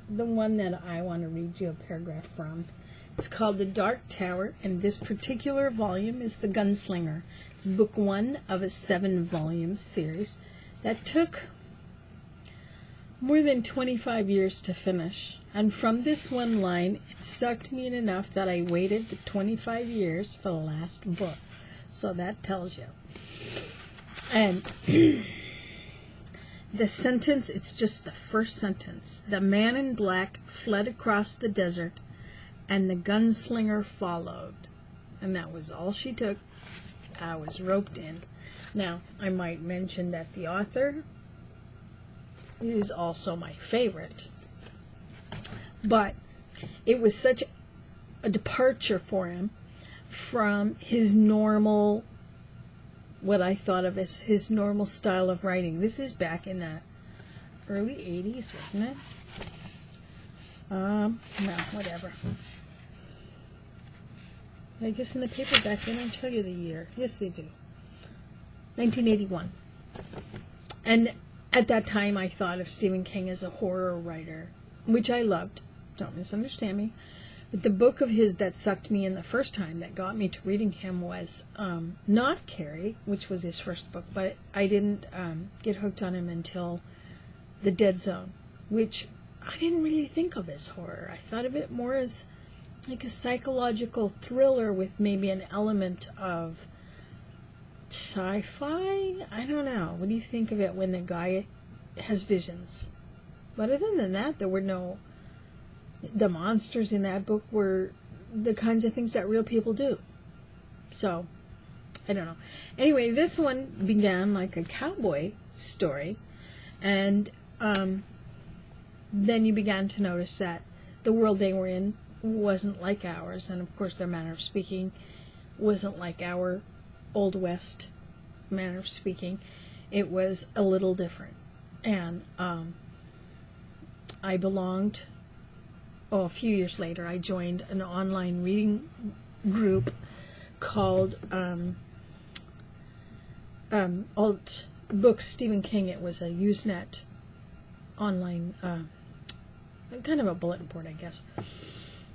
the one that I want to read you a paragraph from. It's called The Dark Tower, and this particular volume is The Gunslinger. It's book 1 of a 7-volume series that took more than 25 years to finish. And from this one line, it sucked me in enough that I waited the 25 years for the last book. So that tells you. And the sentence, it's just the first sentence. The man in black fled across the desert, and the gunslinger followed. And that was all she took. I was roped in. Now, I might mention that the author is also my favorite. But it was such a departure for him from his normal, what I thought of as his normal style of writing. This is back in the early 80s, wasn't it? No, whatever. I guess in the paperback they don't tell you the year. Yes, they do. 1981. And at that time I thought of Stephen King as a horror writer, which I loved. Don't misunderstand me. But the book of his that sucked me in the first time, that got me to reading him, was not Carrie, which was his first book, but I didn't get hooked on him until The Dead Zone, which I didn't really think of as horror. I thought of it more as like a psychological thriller with maybe an element of sci-fi. I don't know. What do you think of it when the guy has visions? But other than that, there were no... The monsters in that book were the kinds of things that real people do. So, I don't know. Anyway, this one began like a cowboy story, and then you began to notice that the world they were in wasn't like ours, and of course their manner of speaking wasn't like our Old West manner of speaking. It was a little different. And I belonged... a few years later, I joined an online reading group called Alt Books Stephen King. It was a Usenet online, kind of a bulletin board, I guess.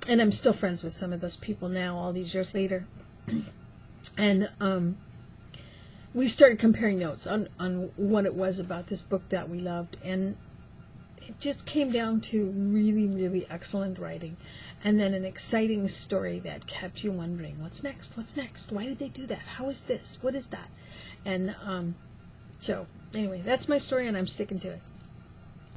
And I'm still friends with some of those people now, all these years later. And we started comparing notes on what it was about this book that we loved, and it just came down to really, really excellent writing, and then an exciting story that kept you wondering, what's next? What's next? Why did they do that? How is this? What is that? And so, anyway, that's my story, and I'm sticking to it.